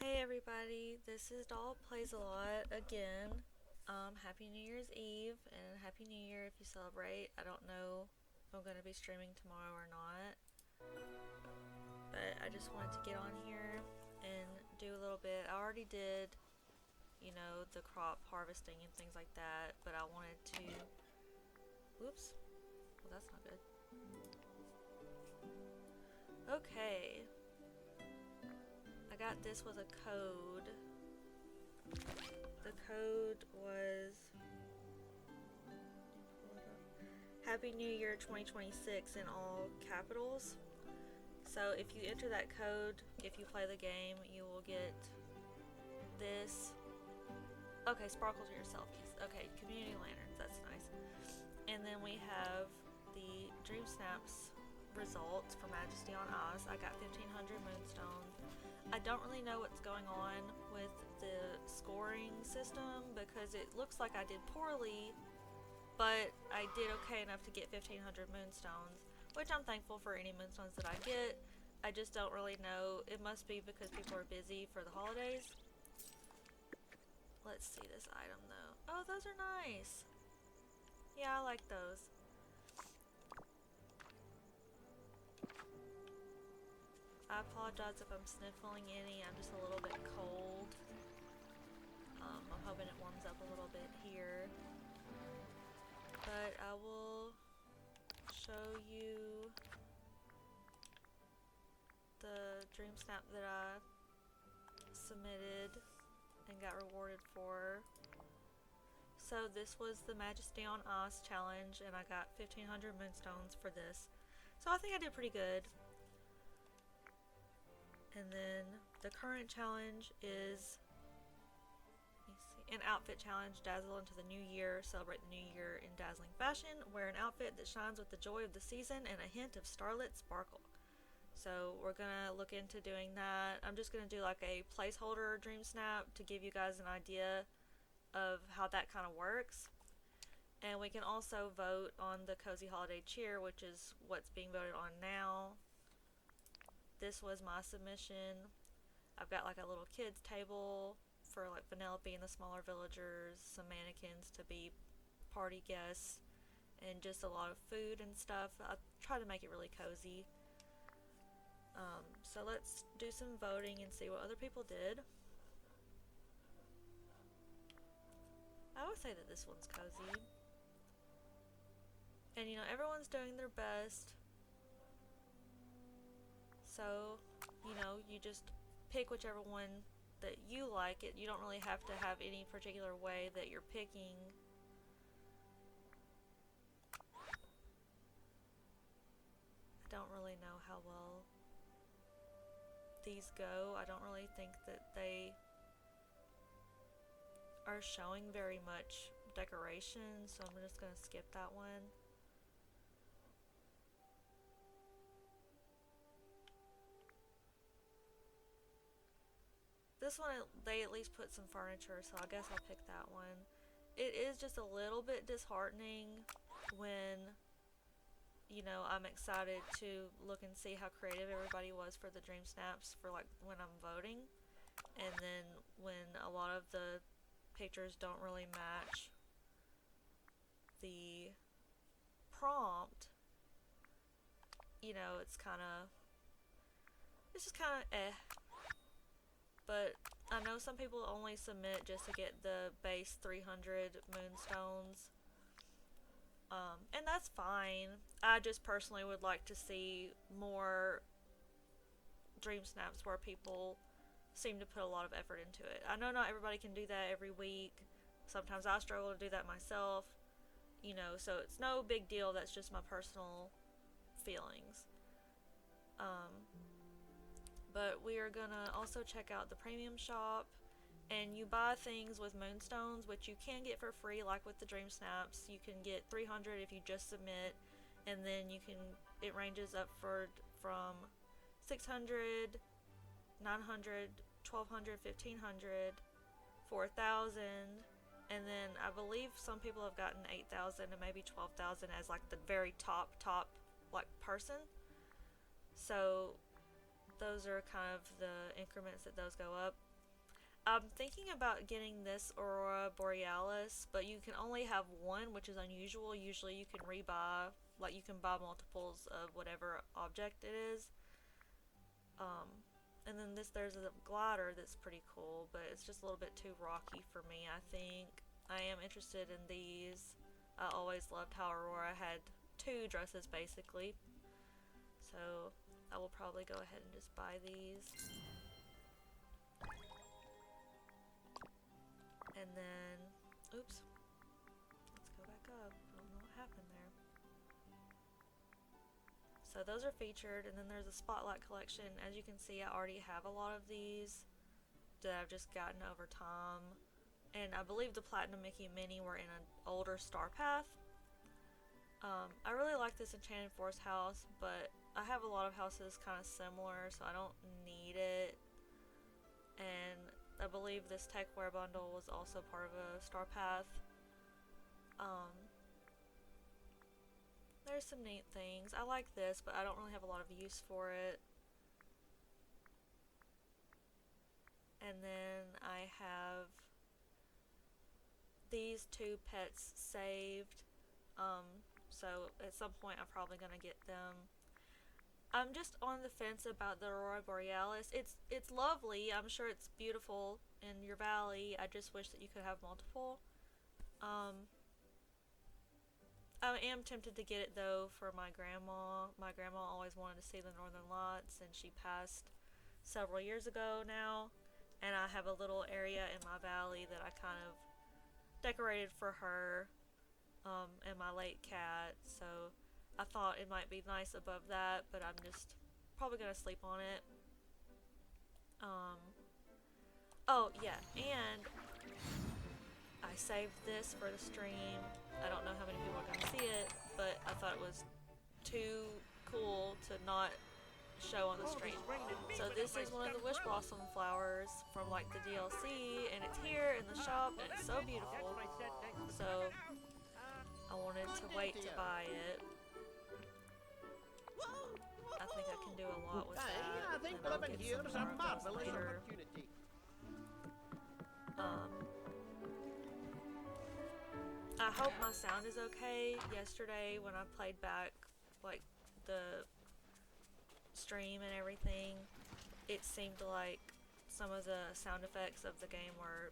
Hey everybody, this is Doll Plays a Lot again. Happy New Year's Eve and Happy New Year if you celebrate. I don't know if I'm going to be streaming tomorrow or not, but I just wanted to get on here and do a little bit. I already did, the crop harvesting and things like that, but I wanted to. Whoops. Well, that's not good. Okay. I got this was a code. The code was Happy New Year 2026 in all capitals. So if you enter that code, if you play the game, you will get this. Okay, sparkles are your selfies. Okay, community lanterns, that's nice. And then we have the Dreamsnaps results for Majesty on Oz. I got 1500 moonstone. I don't really know what's going on with the scoring system because it looks like I did poorly, but I did okay enough to get 1500 moonstones, which I'm thankful for any moonstones that I get. I just don't really know. It must be because people are busy for the holidays. Let's see this item though. Oh, those are nice. Yeah, I like those. I apologize if I'm sniffling any. I'm just a little bit cold. I'm hoping it warms up a little bit here. But I will show you the dream snap that I submitted and got rewarded for. So this was the Majesty on Oz challenge and I got 1500 moonstones for this. So I think I did pretty good. And then the current challenge is, an outfit challenge. Dazzle into the new year. Celebrate the new year in dazzling fashion. Wear an outfit that shines with the joy of the season and a hint of starlit sparkle. So we're gonna look into doing that. I'm just gonna do like a placeholder dream snap to give you guys an idea of how that kind of works. And we can also vote on the Cozy Holiday Cheer, which is what's being voted on now. This was my submission. I've got like a little kids table for like Vanellope and the smaller villagers, some mannequins to be party guests, and just a lot of food and stuff. I try to make it really cozy. So let's do some voting and see what other people did. I would say that this one's cozy. And everyone's doing their best. So, you just pick whichever one that you like. You don't really have to have any particular way that you're picking. I don't really know how well these go. I don't really think that they are showing very much decoration, so I'm just gonna skip that one. This one, they at least put some furniture, so I guess I'll pick that one. It is just a little bit disheartening when, I'm excited to look and see how creative everybody was for the Dream Snaps for like when I'm voting. And then when a lot of the pictures don't really match the prompt, it's just kind of eh. But I know some people only submit just to get the base 300 moonstones. And that's fine. I just personally would like to see more dream snaps where people seem to put a lot of effort into it. I know not everybody can do that every week. Sometimes I struggle to do that myself. So it's no big deal. That's just my personal feelings. But we are gonna also check out the premium shop, and you buy things with moonstones, which you can get for free, like with the dream snaps. You can get 300 if you just submit, and then it ranges up from 600, 900, 1200, 1500, 4000, and then I believe some people have gotten 8,000 and maybe 12,000 as like the very top like person. So those are kind of the increments that those go up. I'm thinking about getting this Aurora Borealis, but you can only have one, which is unusual. Usually you can rebuy, like you can buy multiples of whatever object it is. Um, and then there's a glider that's pretty cool, but it's just a little bit too rocky for me, I think. I am interested in these. I always loved how Aurora had two dresses basically. So I will probably go ahead and just buy these. And then, oops, let's go back up. I don't know what happened there. So those are featured, and then there's a Spotlight collection. As you can see, I already have a lot of these that I've just gotten over time. And I believe the Platinum Mickey Mini were in an older Star Path. I really like this Enchanted Forest house, but I have a lot of houses kind of similar, so I don't need it. And I believe this Techwear bundle was also part of a Star Path. There's some neat things. I like this, but I don't really have a lot of use for it. And then I have these two pets saved. So at some point I'm probably gonna get them. I'm just on the fence about the Aurora Borealis. It's lovely. I'm sure it's beautiful in your valley. I just wish that you could have multiple. I am tempted to get it though for my grandma. My grandma always wanted to see the Northern Lights, and she passed several years ago now. And I have a little area in my valley that I kind of decorated for her and my late cat. So I thought it might be nice above that, but I'm just probably gonna sleep on it. Oh yeah, and I saved this for the stream. I don't know how many people are gonna see it, but I thought it was too cool to not show on the stream. So this is one of the Wish Blossom flowers from like the DLC, and it's here in the shop, and it's so beautiful. So I wanted to wait to buy it. I think I can do a lot with that. I think and I'll living get here some is more a of those marvelous later. opportunity. I hope my sound is okay. Yesterday when I played back like the stream and everything, it seemed like some of the sound effects of the game were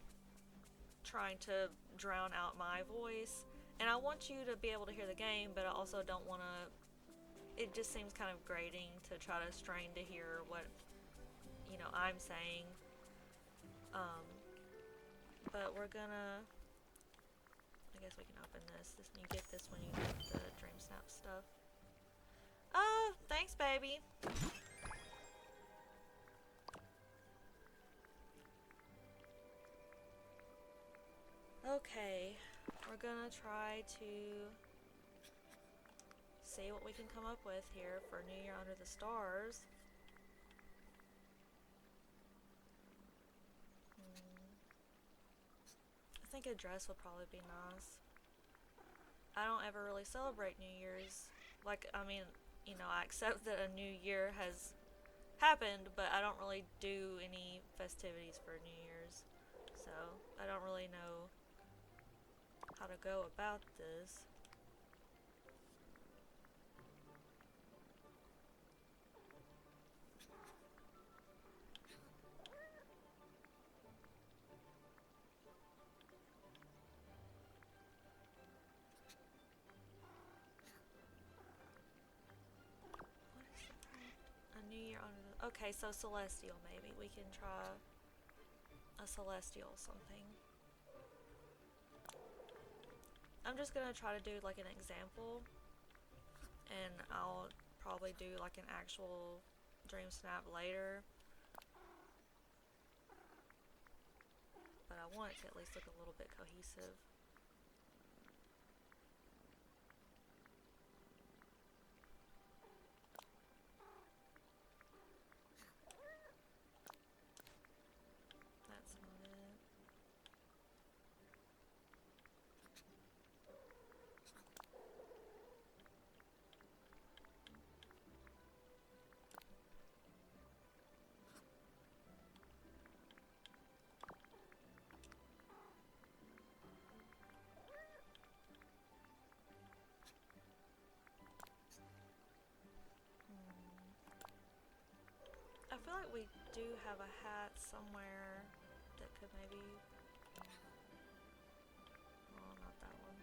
trying to drown out my voice. And I want you to be able to hear the game, but I also don't want to... It just seems kind of grating to try to strain to hear what, you know, I'm saying. But we're gonna... I guess we can open this. You get this when you get the Dreamsnaps stuff. Oh, thanks, baby. Okay, we're gonna try to see what we can come up with here for New Year Under the Stars. I think a dress would probably be nice. I don't ever really celebrate New Year's. Like, I mean, you know, I accept that a new year has happened, but I don't really do any festivities for New Year's. So, I don't really know how to go about this. New Year under the... Okay, so Celestial maybe. We can try a Celestial something. I'm just gonna try to do like an example, and I'll probably do like an actual Dream Snap later. But I want it to at least look a little bit cohesive. That's not it. do have a hat somewhere that could maybe... Oh, not that one.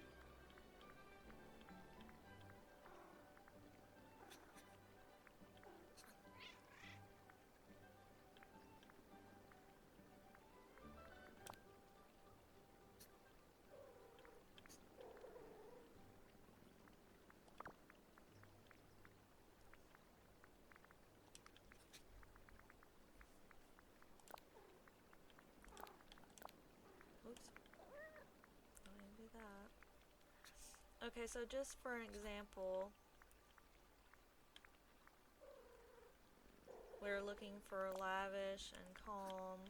Oops. I didn't do that. Okay, so just for an example, we're looking for lavish and calm,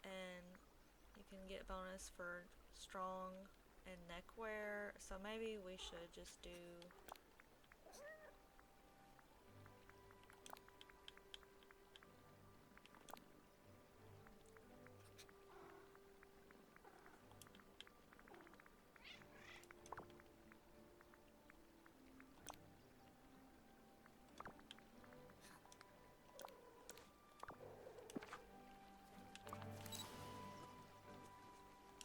and you can get bonus for strong and neckwear, so maybe we should just do...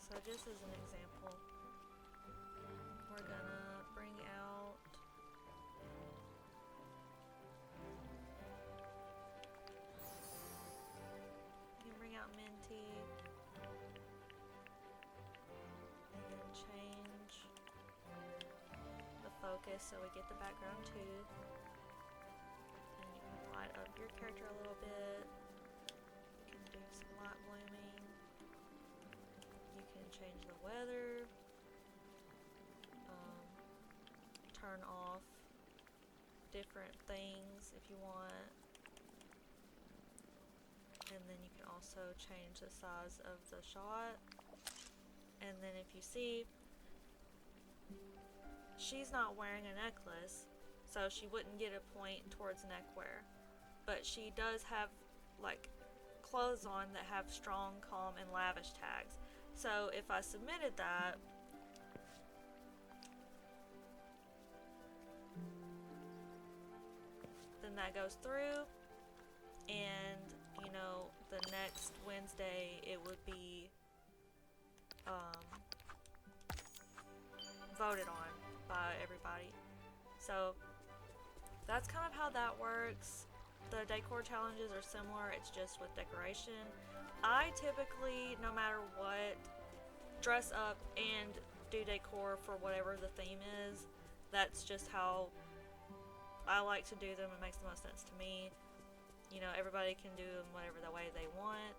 So just as an example, we're gonna bring out... You can bring out Minty, and then change the focus so we get the background too. And you can light up your character a little bit. You can do some light blooming. You can change the weather, turn off different things if you want, and then you can also change the size of the shot. And then if you see, she's not wearing a necklace, so she wouldn't get a point towards neckwear, but she does have like clothes on that have strong, calm, and lavish tags. So if I submitted that, then that goes through, and you know, the next Wednesday it would be voted on by everybody. So that's kind of how that works. The decor challenges are similar, it's just with decoration. I typically, no matter what, dress up and do decor for whatever the theme is. That's just how I like to do them. It makes the most sense to me. You know, everybody can do them whatever the way they want.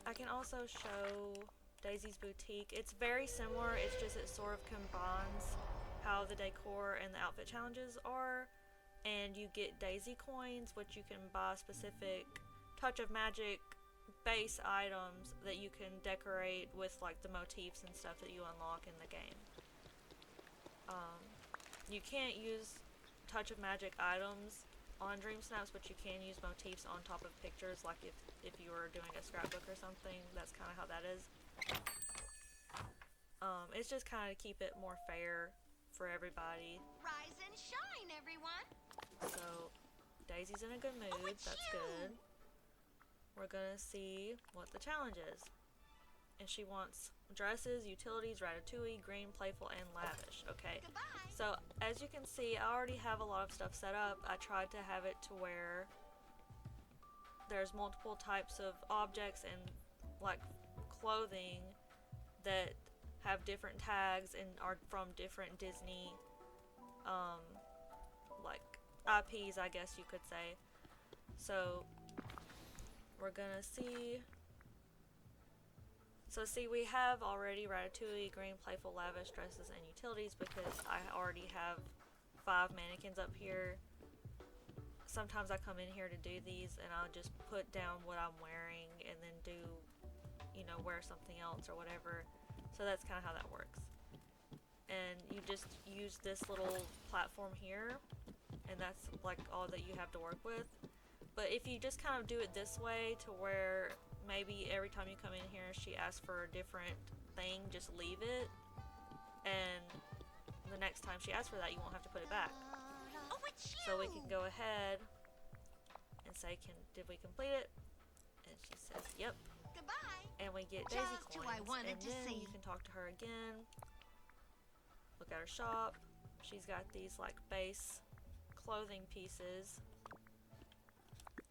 I can also show Daisy's boutique. It's very similar, it's just it sort of combines how the decor and the outfit challenges are, and you get Daisy coins, which you can buy specific touch of magic base items that you can decorate with like the motifs and stuff that you unlock in the game. You can't use touch of magic items on Dreamsnaps, but you can use motifs on top of pictures, like if you were doing a scrapbook or something. That's kind of how that is. It's just kind of to keep it more fair for everybody. Rise and shine, everyone. So Daisy's in a good mood. That's good. We're gonna see what the challenge is. And she wants dresses, utilities, ratatouille, green, playful, and lavish. Okay. Goodbye. So as you can see, I already have a lot of stuff set up. I tried to have it to where there's multiple types of objects and like clothing that have different tags and are from different Disney like IPs, I guess you could say. So we're gonna see. So see, we have already ratatouille, green, playful, lavish, dresses, and utilities because I already have 5 mannequins up here. Sometimes I come in here to do these and I'll just put down what I'm wearing and then do, you know, wear something else or whatever. So that's kind of how that works. And you just use this little platform here, and that's like all that you have to work with. But if you just kind of do it this way to where maybe every time you come in here she asks for a different thing, just leave it, and the next time she asks for that you won't have to put it back. Oh it's you. So we can go ahead and say, did we complete it? And she says, yep. Goodbye. And we get Daisy Just who I coins. wanted And to then see. you can talk to her again. Look at her shop. She's got these like base clothing pieces.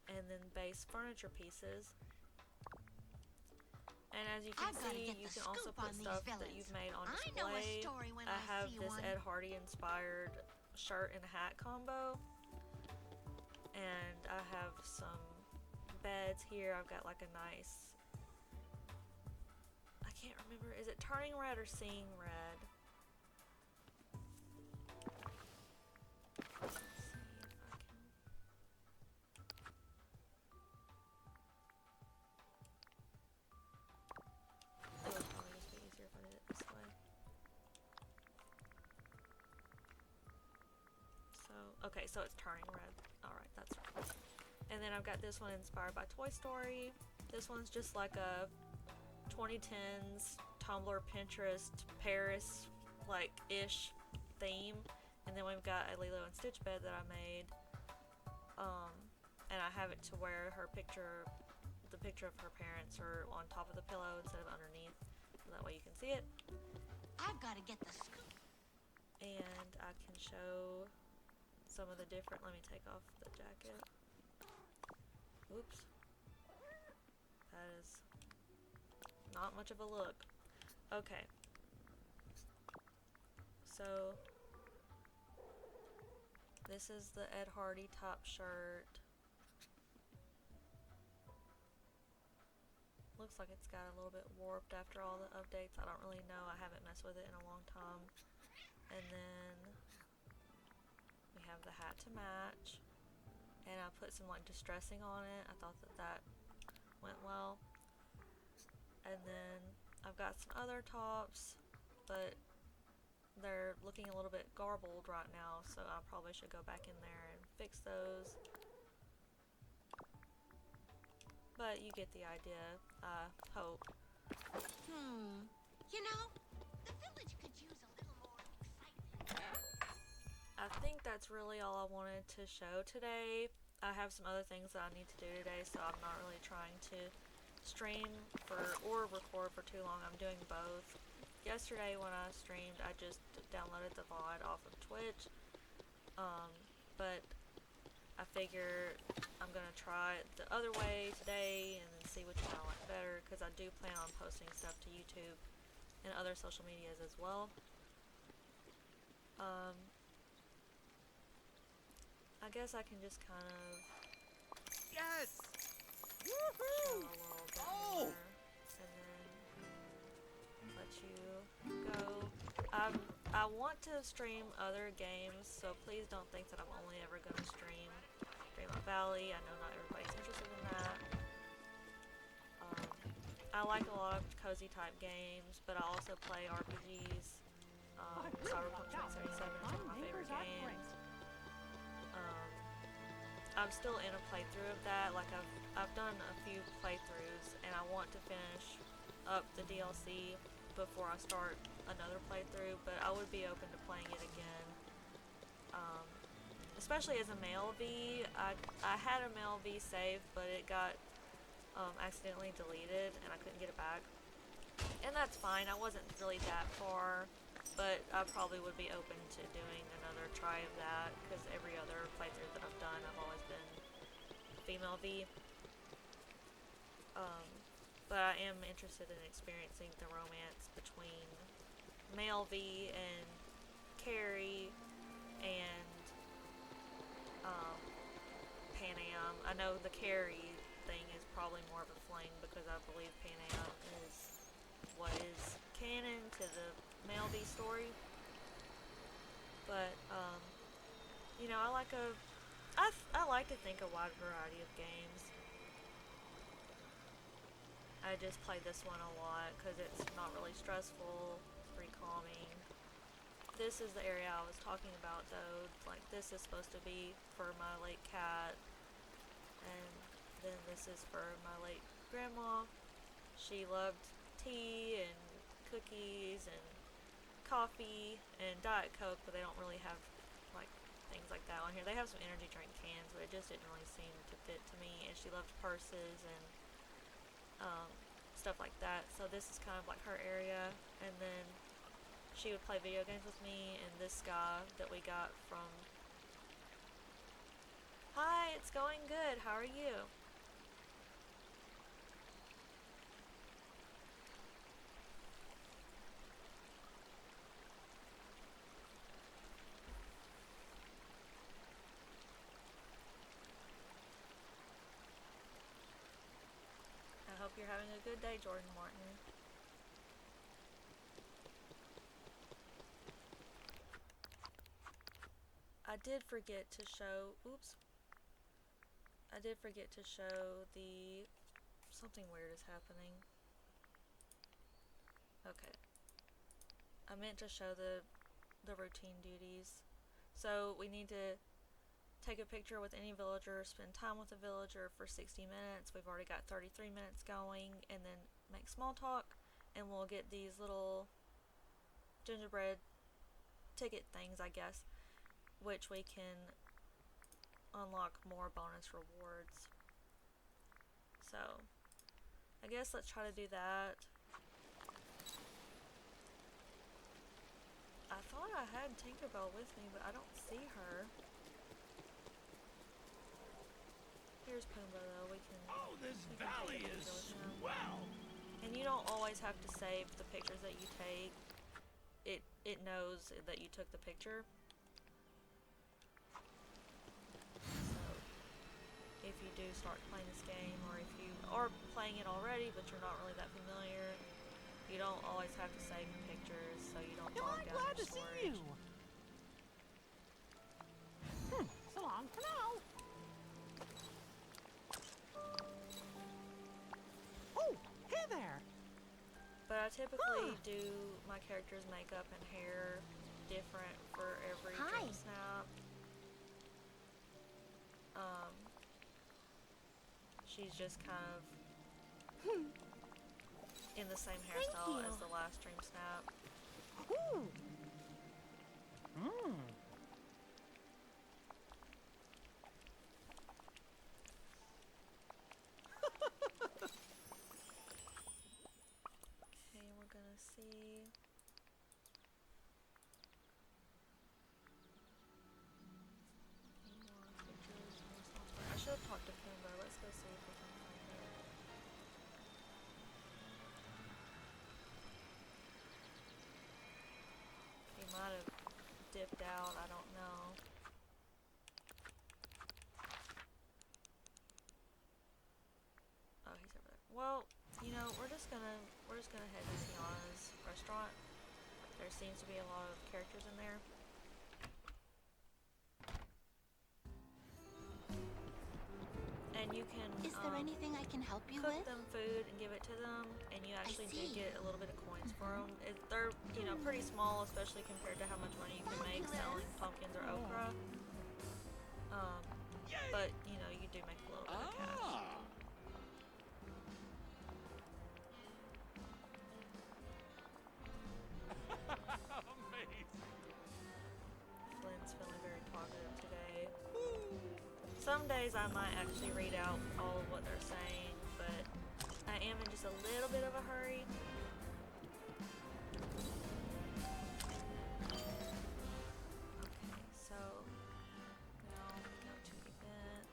And then base furniture pieces. And as you can see, you can also put stuff that you've made on display. I know a story when I have see this one. Ed Hardy inspired shirt and hat combo. And I have some beds here. I've got like a nice, I can't remember, is it Turning Red or Seeing Red? Let's see if I can. It would probably just be easier if I did it this way. So, okay, so it's Turning Red. Alright, that's right. And then I've got this one inspired by Toy Story. This one's just like a 2010s Tumblr, Pinterest, Paris, like, ish theme. And then we've got a Lilo and Stitch bed that I made. And I have it to where the picture of her parents are on top of the pillow instead of underneath. So that way you can see it. I've got to get the scoop. And I can show some of the different, let me take off the jacket. Oops. That is not much of a look. Okay. So, this is the Ed Hardy top shirt. Looks like it's got a little bit warped after all the updates. I don't really know. I haven't messed with it in a long time. And then we have the hat to match. And I put some like distressing on it. I thought that went well. And then I've got some other tops, but they're looking a little bit garbled right now, so I probably should go back in there and fix those. But you get the idea, I hope. You know, the village could use a little more excitement. I think that's really all I wanted to show today. I have some other things that I need to do today, so I'm not really trying to stream or record for too long. I'm doing both. Yesterday when I streamed, I just downloaded the VOD off of Twitch. But I figure I'm gonna try it the other way today and then see which one I like better, because I do plan on posting stuff to YouTube and other social medias as well. I guess I can just kind of Yes! show a little bit more and then let you go. I want to stream other games, so please don't think that I'm only ever going to stream Dreamlight Valley. I know not everybody's interested in that. I like a lot of cozy type games, but I also play RPGs. Cyberpunk 2077 is one of my favorite games. I'm still in a playthrough of that. Like I've done a few playthroughs, and I want to finish up the DLC before I start another playthrough, but I would be open to playing it again. Especially as a male V. I had a male V save, but it got accidentally deleted and I couldn't get it back. And that's fine, I wasn't really that far, but I probably would be open to doing another try of that, because every other playthrough that I've done, I've always been female V. But I am interested in experiencing the romance between male V and Carrie and Pan Am. I know the Carrie thing is probably more of a fling, because I believe Pan Am is what is canon to the male V story. But you know, I like to think a wide variety of games. I just play this one a lot because it's not really stressful, it's pretty calming. This is the area I was talking about though, like this is supposed to be for my late cat, and then this is for my late grandma. She loved tea and cookies and coffee and Diet Coke, but they don't really have like things like that on here. They have some energy drink cans, but it just didn't really seem to fit to me. And she loved purses and stuff like that. So this is kind of like her area. And then she would play video games with me. And this guy that we got from... Hi, it's going good. How are you? I hope you're having a good day, Jordan Martin. I did forget to show... Oops. I did forget to show the... Something weird is happening. Okay. I meant to show the routine duties. So we need to take a picture with any villager, spend time with a villager for 60 minutes. We've already got 33 minutes going, and then make small talk, and we'll get these little gingerbread ticket things, I guess, which we can unlock more bonus rewards. So, I guess let's try to do that. I thought I had Tinkerbell with me, but I don't see her. Here's Pumbaa though, we can... Oh, this valley is swell! And you don't always have to save the pictures that you take. It knows that you took the picture. So, if you do start playing this game, or if you are playing it already, but you're not really that familiar, you don't always have to save your pictures, so you don't bog down your storage. So long for now. Oh, hey there. But I typically do my character's makeup and hair different for every Dreamsnap. She's just kind of in the same hairstyle as the last Dreamsnap. Ooh. Okay, we're gonna see. Any more pictures, more software. I should have talked to Pumbaa. Let's go see if we can find her. He might have dipped out, I don't know. Oh, he's over there. Well, you know, we're just gonna head to Tiana's restaurant. There seems to be a lot of characters in there. And you can Is there anything I can help you cook with? them food and give it to them, and you actually do see. get a little bit of coins for them. They're, you know, pretty small, especially compared to how much money you can make selling pumpkins or okra. But, you know, you do make a little bit of cash. Amazing! Flynn's feeling very positive today. Some days I might actually read out all of what they're saying, but I am in just a little bit of a hurry. Okay, so now we go to event.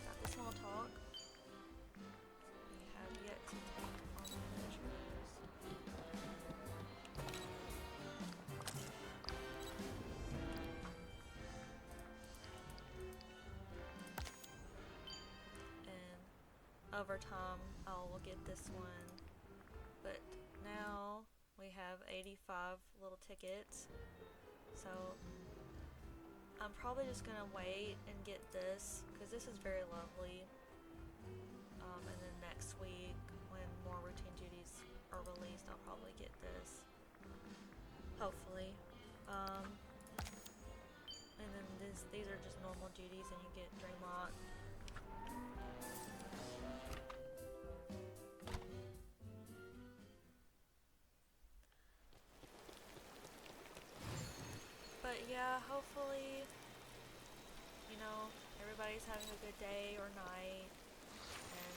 Got the small talk. We have yet to take on the measures. And over time, I will get this one. But now we have 85 little tickets. So I'm probably just gonna wait and get this because this is very lovely. And then next week, when more routine duties are released, I'll probably get this. Hopefully. And then these are just normal duties, and you get Dreamlight. yeah, hopefully, you know, everybody's having a good day or night, and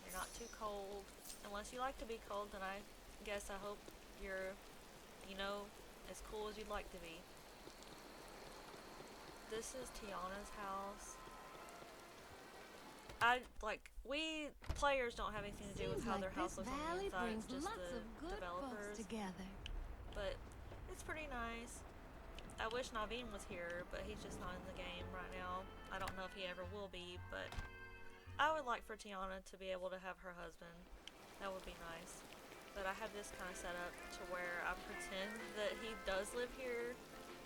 you're not too cold. Unless you like to be cold, then I guess I hope you're, you know, as cool as you'd like to be. This is Tiana's house. We players don't have anything to do with how their house looks on the inside, it's just the developers. Together. But it's pretty nice. I wish Naveen was here, but he's just not in the game right now. I don't know if he ever will be, but I would like for Tiana to be able to have her husband. That would be nice. But I have this kind of set up to where I pretend that he does live here,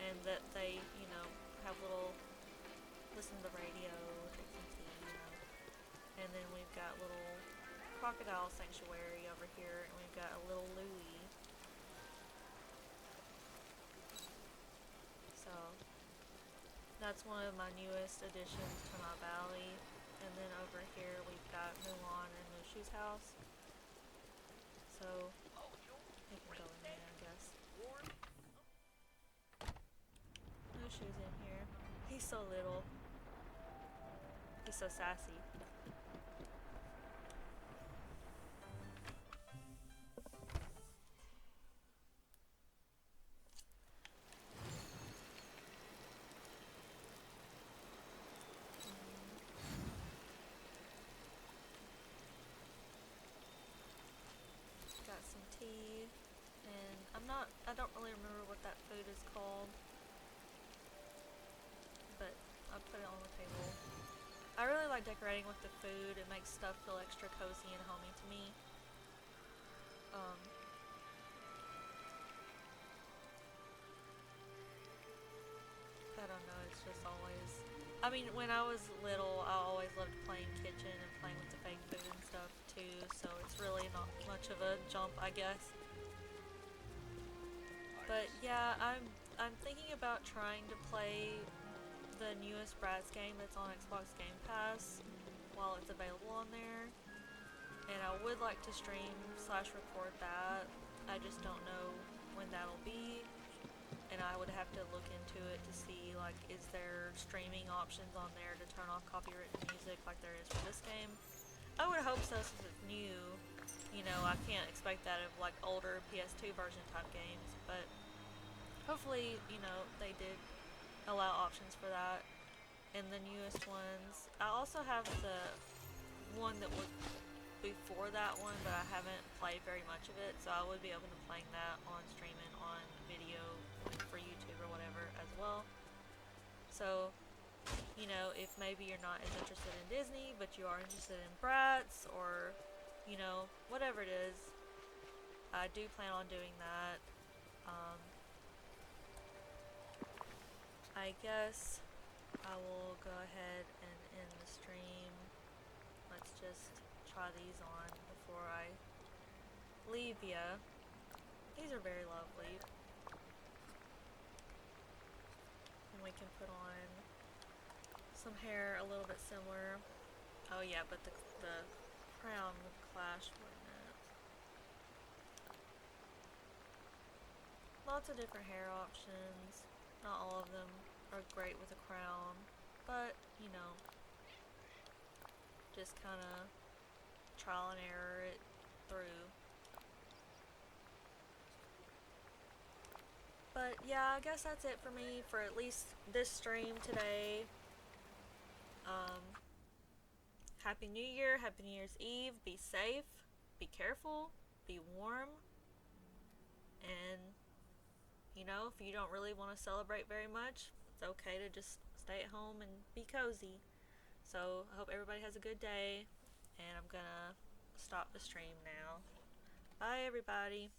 and that they, you know, have listen to the radio, drink some tea, you know. And then we've got little crocodile sanctuary over here, and we've got a little Louie. So that's one of my newest additions to my valley. And then over here we've got Mulan and Mushu's house. So he can go in there, I guess. Mushu's in here. He's so little. He's so sassy. Got some tea, and I don't really remember what that food is called, but I put it on the table. I really like decorating with the food. It makes stuff feel extra cozy and homey to me. I don't know, it's just always, I mean, when I was little, I always loved playing kitchen and playing with the fake food and stuff too, so it's really not much of a jump, I guess. But yeah, I'm thinking about trying to play the newest Bratz game that's on Xbox Game Pass while it's available on there. And I would like to stream/record that. I just don't know when that'll be. And I would have to look into it to see, like, is there streaming options on there to turn off copyrighted music like there is for this game? I would hope so since it's new. You know, I can't expect that of, like, older PS2 version type games, but hopefully, you know, they did allow options for that. And the newest ones, I also have the one that was before that one, but I haven't played very much of it, so I would be open to playing that on streaming on video for YouTube or whatever as well. So, you know, if maybe you're not as interested in Disney, but you are interested in Bratz, or, you know, whatever it is, I do plan on doing that. I guess I will go ahead and end the stream. Let's just try these on before I leave ya. These are very lovely. And we can put on some hair a little bit similar. Oh yeah, but the crown would clash, wouldn't it? Lots of different hair options. Not all of them are great with a crown, but, you know, just kind of trial and error it through. But yeah, I guess that's it for me for at least this stream today. Happy New Year, Happy New Year's Eve, be safe, be careful, be warm, and, you know, if you don't really want to celebrate very much, it's okay to just stay at home and be cozy. So I hope everybody has a good day, and I'm gonna stop the stream now. Bye everybody.